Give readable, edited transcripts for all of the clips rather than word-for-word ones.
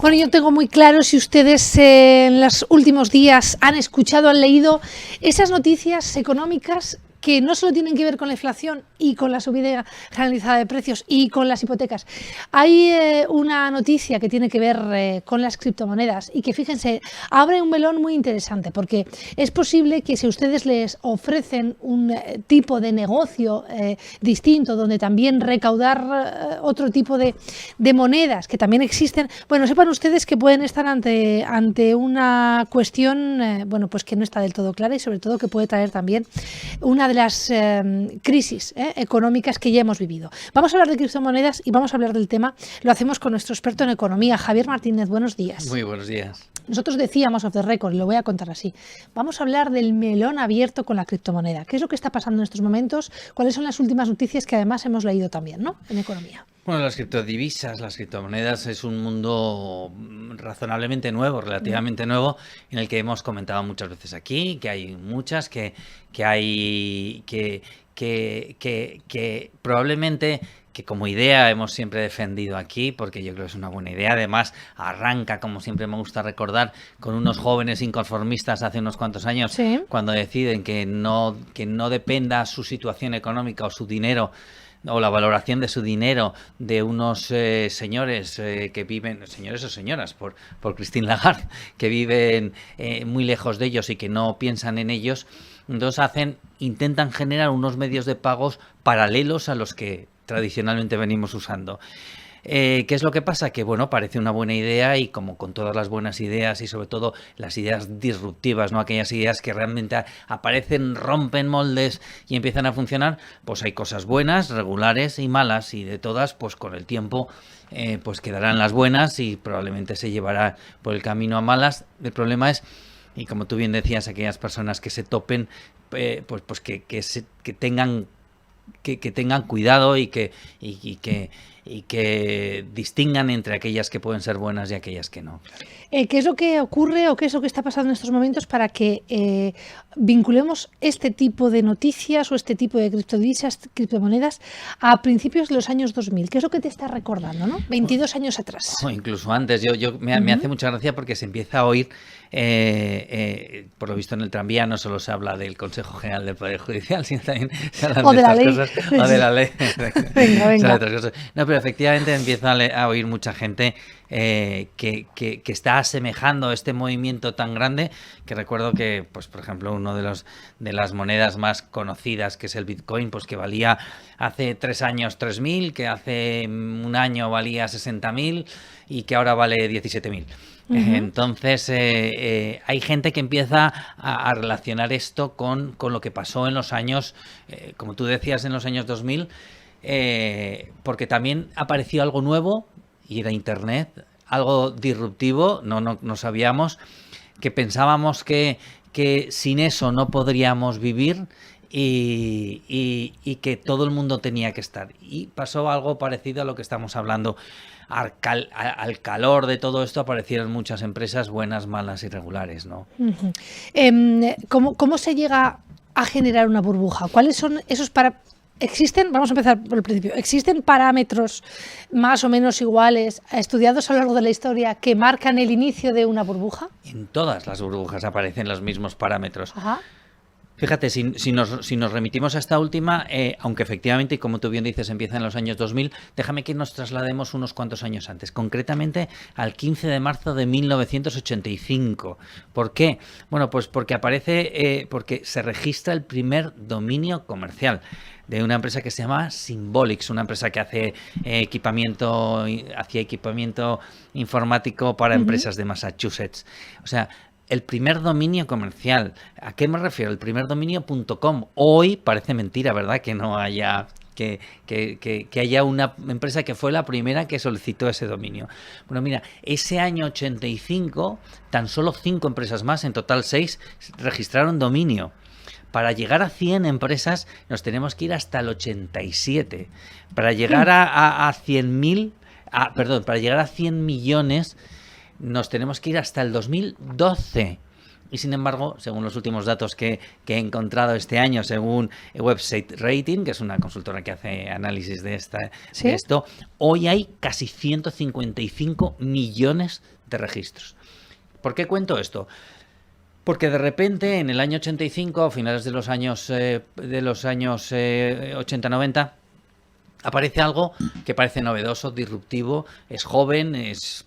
Bueno, yo tengo muy claro si ustedes en los últimos días han escuchado, han leído esas noticias económicas que no solo tienen que ver con la inflación y con la subida generalizada de precios y con las hipotecas. Hay una noticia que tiene que ver con las criptomonedas y que, fíjense, abre un melón muy interesante, porque es posible que si ustedes les ofrecen un tipo de negocio distinto, donde también recaudar otro tipo de monedas que también existen, bueno, sepan ustedes que pueden estar ante una cuestión bueno, pues que no está del todo clara y sobre todo que puede traer también una de las crisis económicas que ya hemos vivido. Vamos a hablar de criptomonedas y vamos a hablar del tema. Lo hacemos con nuestro experto en economía, Javier Martínez. Buenos días. Muy buenos días. Nosotros decíamos off the record, y lo voy a contar así. Vamos a hablar del melón abierto con la criptomoneda. ¿Qué es lo que está pasando en estos momentos? ¿Cuáles son las últimas noticias que además hemos leído también, ¿no?, en economía? Bueno, las criptodivisas, las criptomonedas es un mundo razonablemente nuevo, relativamente nuevo, en el que hemos comentado muchas veces aquí, que hay muchas, que probablemente, que como idea hemos siempre defendido aquí, porque yo creo que es una buena idea. Además, arranca, como siempre me gusta recordar, con unos jóvenes inconformistas hace unos cuantos años, sí, cuando deciden que no dependa su situación económica o su dinero, o la valoración de su dinero, de unos señores que viven, señores o señoras, por Christine Lagarde, que viven muy lejos de ellos y que no piensan en ellos. Entonces intentan generar unos medios de pagos paralelos a los que tradicionalmente venimos usando. ¿Qué es lo que pasa? Que bueno, parece una buena idea, y como con todas las buenas ideas y sobre todo las ideas disruptivas, ¿no?, aquellas ideas que realmente aparecen, rompen moldes y empiezan a funcionar, pues hay cosas buenas, regulares y malas, y de todas, pues con el tiempo pues quedarán las buenas y probablemente se llevará por el camino a malas. El problema es, y como tú bien decías, aquellas personas que se topen, pues que tengan cuidado y que distingan entre aquellas que pueden ser buenas y aquellas que no. ¿Qué es lo que ocurre o qué es lo que está pasando en estos momentos para que vinculemos este tipo de noticias o este tipo de criptodivisas, criptomonedas, a principios de los años 2000? ¿Qué es lo que te está recordando, ¿no? 22 años atrás. O incluso antes. Me hace mucha gracia porque se empieza a oír, por lo visto en el tranvía no solo se habla del Consejo General del Poder Judicial, sino también se hablan O de de la estas ley. cosas, o de la ley. Venga. Se habla de otras cosas. No, pero efectivamente empieza a oír mucha gente que está asemejando este movimiento tan grande, que recuerdo que, pues por ejemplo, uno de las monedas más conocidas, que es el Bitcoin, pues que valía hace 3 años 3.000, que hace un año valía 60.000 y que ahora vale 17.000. Entonces hay gente que empieza a relacionar esto con lo que pasó en los años, como tú decías, en los años 2000, porque también apareció algo nuevo y era Internet, algo disruptivo. No sabíamos, que pensábamos que sin eso no podríamos vivir, y que todo el mundo tenía que estar. Y pasó algo parecido a lo que estamos hablando. Al calor de todo esto aparecieron muchas empresas buenas, malas y regulares, ¿no? ¿Cómo se llega a generar una burbuja? ¿Cuáles son esos ¿Existen, vamos a empezar por el principio, existen parámetros más o menos iguales, estudiados a lo largo de la historia, que marcan el inicio de una burbuja? En todas las burbujas aparecen los mismos parámetros. Ajá. Fíjate, si nos remitimos a esta última, aunque efectivamente, y como tú bien dices, empieza en los años 2000, déjame que nos traslademos unos cuantos años antes, concretamente al 15 de marzo de 1985. ¿Por qué? Bueno, pues porque porque se registra el primer dominio comercial de una empresa que se llama Symbolics, una empresa que hacía equipamiento informático para empresas de Massachusetts. O sea, el primer dominio comercial. ¿A qué me refiero? El primer dominio.com. Hoy parece mentira, ¿verdad?, que no haya que haya una empresa que fue la primera que solicitó ese dominio. Bueno, mira, ese año 85, tan solo 5 empresas más, en total 6, registraron dominio. Para llegar a 100 empresas nos tenemos que ir hasta el 87. Para llegar a 100.000, para llegar a 100 millones nos tenemos que ir hasta el 2012. Y sin embargo, según los últimos datos que he encontrado este año, según Website Rating, que es una consultora que hace análisis de esto, hoy hay casi 155 millones de registros. ¿Por qué cuento esto? Porque de repente en el año 85, a finales de los años 80-90, aparece algo que parece novedoso, disruptivo, es joven,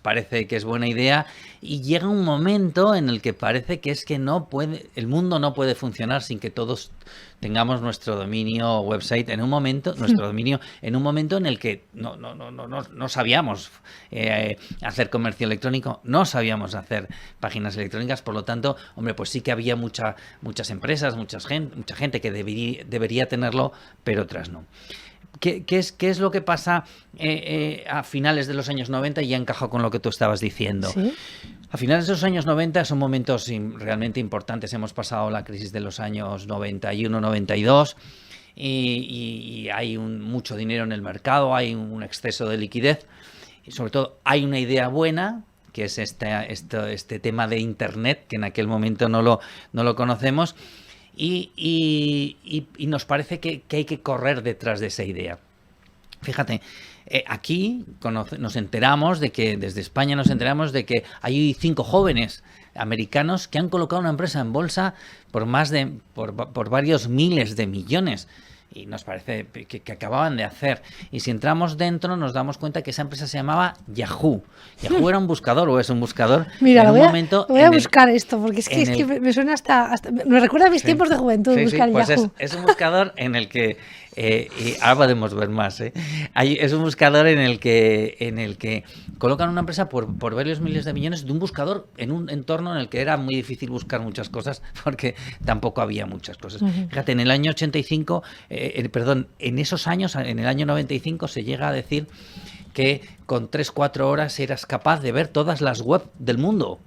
parece que es buena idea, y llega un momento en el que parece que el mundo no puede funcionar sin que todos tengamos nuestro dominio website en un momento, en el que no sabíamos hacer comercio electrónico, no sabíamos hacer páginas electrónicas, por lo tanto, hombre, pues sí que había muchas empresas, mucha gente que debería tenerlo, pero otras no. ¿Qué es lo que pasa a finales de los años 90? Y ya encajo con lo que tú estabas diciendo. ¿Sí? A finales de los años 90 son momentos realmente importantes. Hemos pasado la crisis de los años 91-92 y hay mucho dinero en el mercado, hay un exceso de liquidez y sobre todo hay una idea buena, que es este tema de Internet, que en aquel momento no lo conocemos. Y nos parece que hay que correr detrás de esa idea. Fíjate, aquí nos enteramos de que, desde España nos enteramos de que hay 5 jóvenes americanos que han colocado una empresa en bolsa por varios miles de millones. Y nos parece que acababan de hacer. Y si entramos dentro nos damos cuenta que esa empresa se llamaba Yahoo. Yahoo era un buscador o es un buscador. Mira, voy a buscar esto porque es que me suena hasta me recuerda a mis tiempos de juventud buscar pues Yahoo. Es un buscador en el que y ahora podemos ver más. Es un buscador en el que colocan una empresa por varios miles de millones de un buscador en un entorno en el que era muy difícil buscar muchas cosas porque tampoco había muchas cosas. Fíjate, en el año 85, en esos años, en el año 95 se llega a decir que con 3-4 horas eras capaz de ver todas las web del mundo.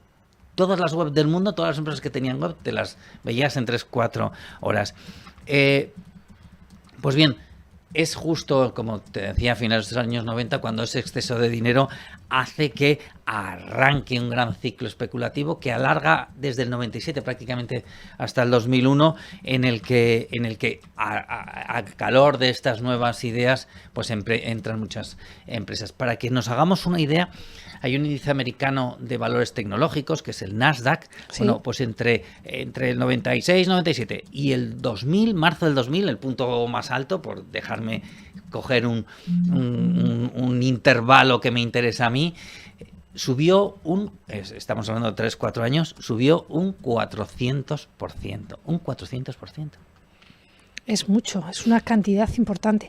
Todas las web del mundo, todas las empresas que tenían web, te las veías en 3-4 horas. Pues bien, es justo, como te decía, a finales de los años 90, cuando ese exceso de dinero hace que arranque un gran ciclo especulativo que alarga desde el 97 prácticamente hasta el 2001, en el que a calor de estas nuevas ideas pues entran muchas empresas. Para que nos hagamos una idea, hay un índice americano de valores tecnológicos, que es el Nasdaq. ¿Sí? Bueno, pues entre el 96, 97 y el 2000, marzo del 2000, el punto más alto, por dejarme coger un intervalo que me interesa a mí, subió estamos hablando de 3-4 años, subió un 400%. Un 400%. Es mucho, es una cantidad importante.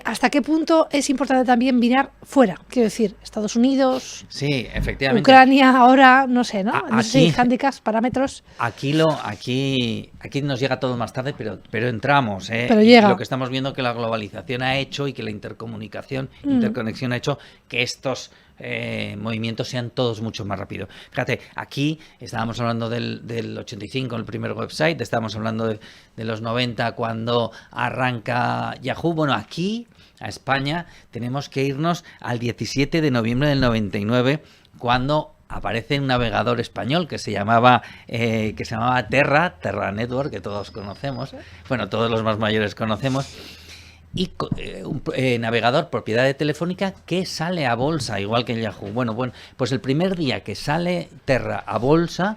¿Hasta qué punto es importante también mirar fuera? Quiero decir, Estados Unidos, sí, efectivamente. Ucrania, ahora, no sé, ¿no? No sé si hay handicaps, parámetros. Aquí nos llega todo más tarde, pero entramos. Pero llega. Y lo que estamos viendo que la globalización ha hecho y que la interconexión ha hecho que estos movimientos sean todos mucho más rápidos. Fíjate, aquí estábamos hablando del 85, el primer website, estábamos hablando de los 90 cuando arranca Yahoo. Bueno, aquí, a España, tenemos que irnos al 17 de noviembre del 99, cuando aparece un navegador español que se llamaba Terra Network, que todos conocemos, bueno, todos los más mayores conocemos. Y un navegador propiedad de Telefónica que sale a bolsa, igual que el Yahoo. Bueno, pues el primer día que sale Terra a bolsa,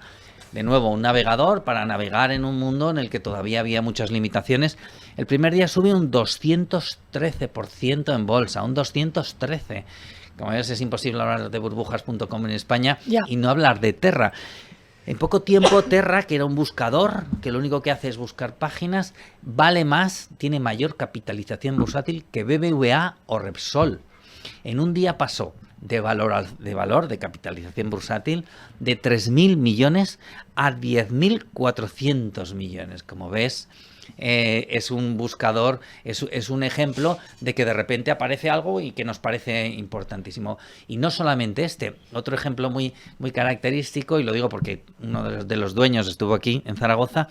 de nuevo un navegador para navegar en un mundo en el que todavía había muchas limitaciones, el primer día sube un 213% en bolsa, un 213%. Como ves, es imposible hablar de burbujas.com en España y no hablar de Terra. En poco tiempo, Terra, que era un buscador, que lo único que hace es buscar páginas, vale más, tiene mayor capitalización bursátil que BBVA o Repsol. En un día pasó de capitalización bursátil, de 3.000 millones a 10.400 millones. Como ves, es un buscador, es un ejemplo de que de repente aparece algo y que nos parece importantísimo. Y no solamente otro ejemplo muy, muy característico, y lo digo porque uno de los dueños estuvo aquí en Zaragoza,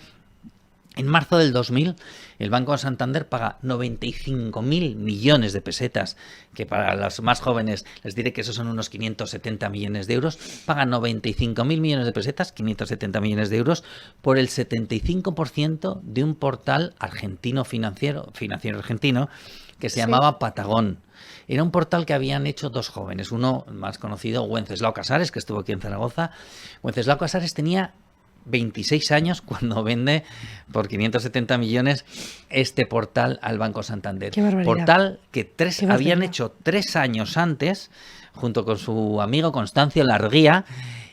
En marzo del 2000, el Banco Santander paga 95.000 millones de pesetas, que para los más jóvenes les diré que esos son unos 570 millones de euros, paga 95.000 millones de pesetas, 570 millones de euros, por el 75% de un portal argentino financiero argentino, que se llamaba Patagón. Era un portal que habían hecho dos jóvenes, uno más conocido, Wenceslao Casares, que estuvo aquí en Zaragoza. Wenceslao Casares tenía 26 años cuando vende por 570 millones este portal al Banco Santander. Qué barbaridad. Portal que habían hecho 3 años antes, junto con su amigo Constancio Larguía,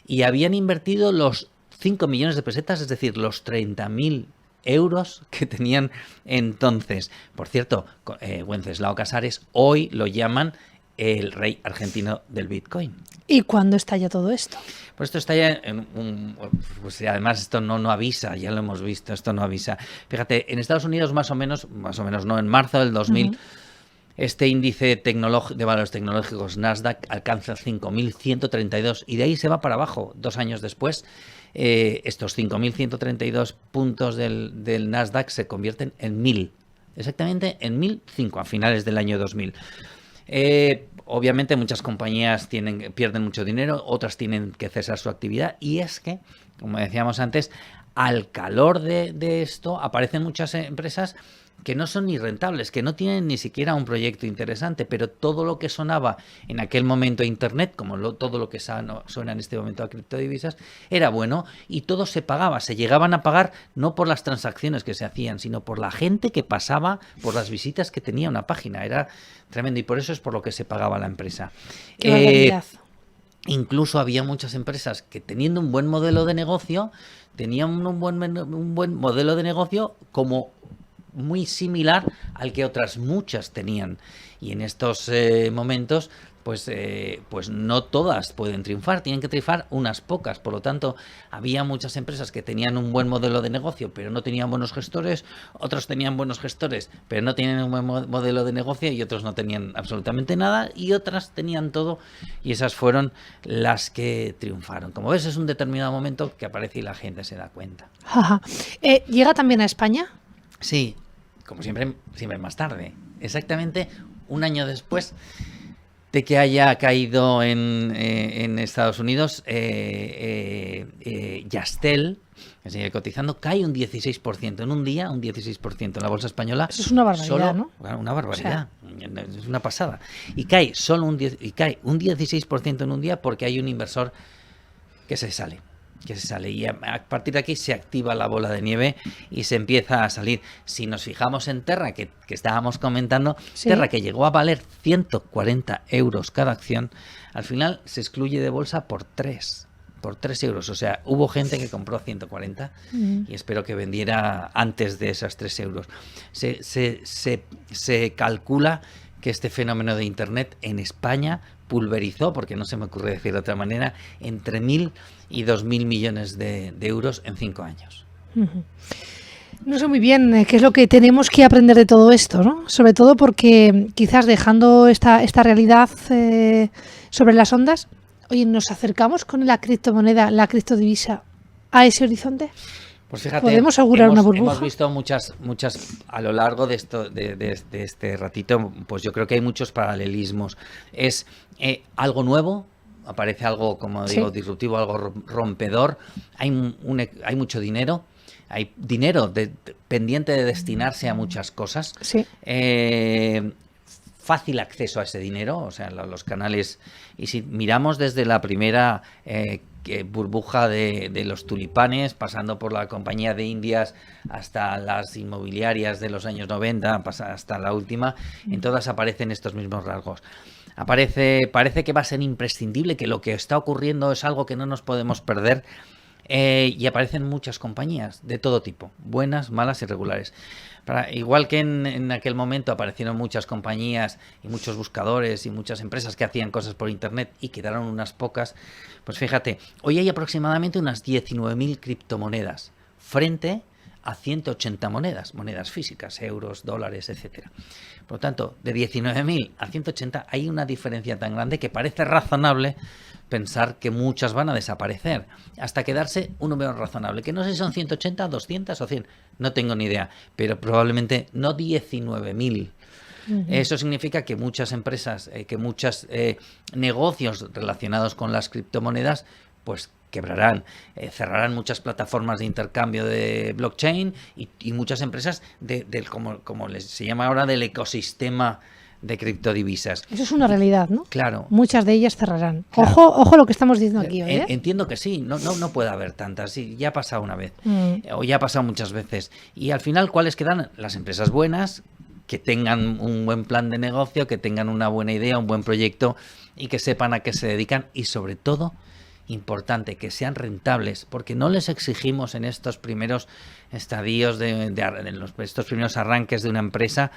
y habían invertido los 5 millones de pesetas, es decir, los 30.000 euros que tenían entonces. Por cierto, Wenceslao Casares hoy lo llaman el rey argentino del Bitcoin. ¿Y cuándo estalla todo esto? Pues esto está ya pues además esto no avisa, ya lo hemos visto, esto no avisa. Fíjate, en Estados Unidos más o menos no, en marzo del 2000, este índice de valores tecnológicos Nasdaq alcanza 5.132 y de ahí se va para abajo 2 años después. Estos 5.132 puntos del Nasdaq se convierten en 1.000, exactamente en 1.005 a finales del año 2000. Obviamente muchas compañías pierden mucho dinero, otras tienen que cesar su actividad y es que, como decíamos antes, al calor de esto aparecen muchas empresas que no son ni rentables, que no tienen ni siquiera un proyecto interesante, pero todo lo que sonaba en aquel momento a Internet, como todo lo que suena en este momento a criptodivisas, era bueno y todo se pagaba, se llegaban a pagar no por las transacciones que se hacían, sino por la gente que pasaba, por las visitas que tenía una página, era tremendo y por eso es por lo que se pagaba la empresa. ¡Qué barbaridad! Incluso había muchas empresas que teniendo un buen modelo de negocio, tenían un buen modelo de negocio como muy similar al que otras muchas tenían y en estos momentos pues no todas pueden triunfar, tienen que triunfar unas pocas, por lo tanto había muchas empresas que tenían un buen modelo de negocio pero no tenían buenos gestores, otros tenían buenos gestores pero no tenían un buen modelo de negocio y otros no tenían absolutamente nada y otras tenían todo y esas fueron las que triunfaron. Como ves, es un determinado momento que aparece y la gente se da cuenta. ¿Llega también a España? Sí, como siempre más tarde. Exactamente un año después de que haya caído en Estados Unidos, Yastel, que sigue cotizando, cae un 16% en un día, un 16% en la bolsa española. Eso es una barbaridad, ¿no? Una barbaridad, es una pasada. Y cae un 16% en un día porque hay un inversor que se sale y a partir de aquí se activa la bola de nieve y se empieza a salir. Si nos fijamos en Terra, que estábamos comentando, sí. Terra, que llegó a valer 140 euros cada acción, al final se excluye de bolsa por 3 euros. O sea, hubo gente que compró 140 y espero que vendiera antes de esos 3 euros. Se calcula que este fenómeno de Internet en España pulverizó, porque no se me ocurre decir de otra manera, entre 1.000 y 2.000 millones de euros en 5 años. No sé muy bien qué es lo que tenemos que aprender de todo esto, ¿no? Sobre todo porque quizás dejando esta realidad sobre las ondas, oye, ¿nos acercamos con la criptomoneda, la criptodivisa, a ese horizonte? Pues fíjate, ¿podemos augurar una burbuja? Hemos visto muchas a lo largo de este ratito, pues yo creo que hay muchos paralelismos. Es algo nuevo, aparece algo, como digo, disruptivo, algo rompedor, hay mucho dinero, hay dinero pendiente de destinarse a muchas cosas. Sí. Fácil acceso a ese dinero, o sea, los canales, y si miramos desde la primera burbuja de los tulipanes, pasando por la compañía de Indias hasta las inmobiliarias de los años 90, hasta la última, en todas aparecen estos mismos rasgos. Parece que va a ser imprescindible, que lo que está ocurriendo es algo que no nos podemos perder, y aparecen muchas compañías de todo tipo, buenas, malas y regulares. Igual que en aquel momento aparecieron muchas compañías y muchos buscadores y muchas empresas que hacían cosas por Internet y quedaron unas pocas, pues fíjate, hoy hay aproximadamente unas 19.000 criptomonedas frente a 180 monedas físicas, euros, dólares, etcétera. Por lo tanto, de 19.000 a 180 hay una diferencia tan grande que parece razonable pensar que muchas van a desaparecer, hasta quedarse un número razonable, que no sé si son 180, 200 o 100, no tengo ni idea, pero probablemente no 19.000. Eso significa que muchas empresas, que muchos negocios relacionados con las criptomonedas, pues quebrarán, cerrarán muchas plataformas de intercambio de blockchain y muchas empresas como se llama ahora, del ecosistema de criptodivisas. Eso es una realidad, ¿no? Claro. Muchas de ellas cerrarán. Claro. Ojo lo que estamos diciendo aquí hoy, ¿eh? Entiendo que sí, no puede haber tantas. Sí, ya ha pasado una vez, o ya ha pasado muchas veces. Y al final, ¿cuáles quedan? Las empresas buenas, que tengan un buen plan de negocio, que tengan una buena idea, un buen proyecto y que sepan a qué se dedican y, sobre todo, importante, que sean rentables, porque no les exigimos en estos primeros estadios, estos primeros arranques de una empresa,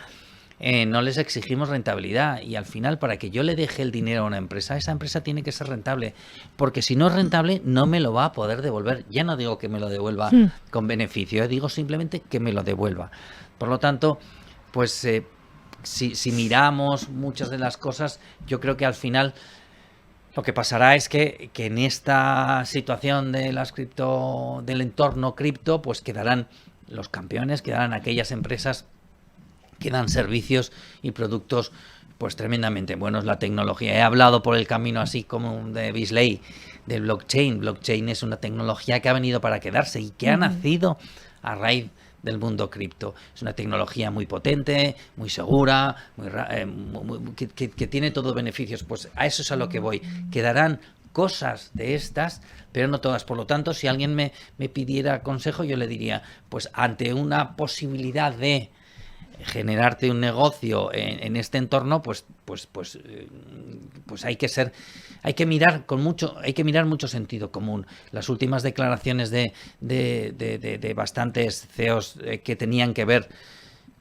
no les exigimos rentabilidad, y al final, para que yo le deje el dinero a una empresa, esa empresa tiene que ser rentable, porque si no es rentable no me lo va a poder devolver. Ya no digo que me lo devuelva con beneficio, digo simplemente que me lo devuelva. Por lo tanto, pues si miramos muchas de las cosas, yo creo que al final lo que pasará es que en esta situación de del entorno cripto, pues quedarán los campeones, quedarán aquellas empresas que dan servicios y productos pues tremendamente buenos. La tecnología, he hablado por el camino así como de Beasley, del blockchain. Blockchain es una tecnología que ha venido para quedarse y que ha nacido a raíz del mundo cripto. Es una tecnología muy potente, muy segura, que tiene todos beneficios. Pues a eso es a lo que voy. Quedarán cosas de estas, pero no todas. Por lo tanto, si alguien me pidiera consejo, yo le diría, pues ante una posibilidad de generarte un negocio en este entorno, pues hay que mirar mucho sentido común. Las últimas declaraciones de bastantes CEOs que tenían que ver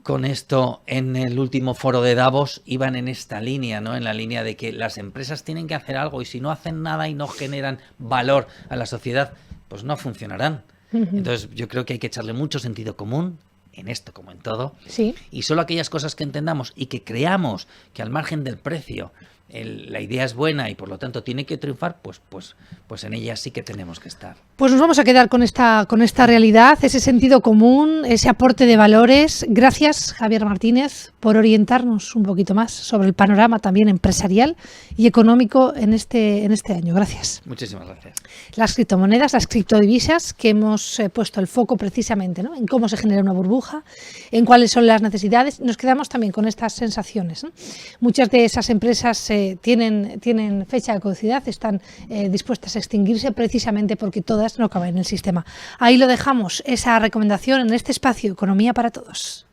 con esto en el último foro de Davos iban en esta línea, ¿no? En la línea de que las empresas tienen que hacer algo, y si no hacen nada y no generan valor a la sociedad, pues no funcionarán. Entonces yo creo que hay que echarle mucho sentido común en esto como en todo, sí. Y solo aquellas cosas que entendamos y que creamos que al margen del precio la idea es buena y por lo tanto tiene que triunfar, pues en ella sí que tenemos que estar. Pues nos vamos a quedar con esta realidad, ese sentido común, ese aporte de valores. Gracias, Javier Martínez, por orientarnos un poquito más sobre el panorama también empresarial y económico en este año. Gracias. Muchísimas gracias. Las criptomonedas, las criptodivisas, que hemos puesto el foco precisamente, ¿no?, en cómo se genera una burbuja, en cuáles son las necesidades. Nos quedamos también con estas sensaciones, ¿no? Muchas de esas empresas tienen fecha de caducidad, están dispuestas a extinguirse precisamente porque todas no caben en el sistema. Ahí lo dejamos, esa recomendación en este espacio Economía para Todos.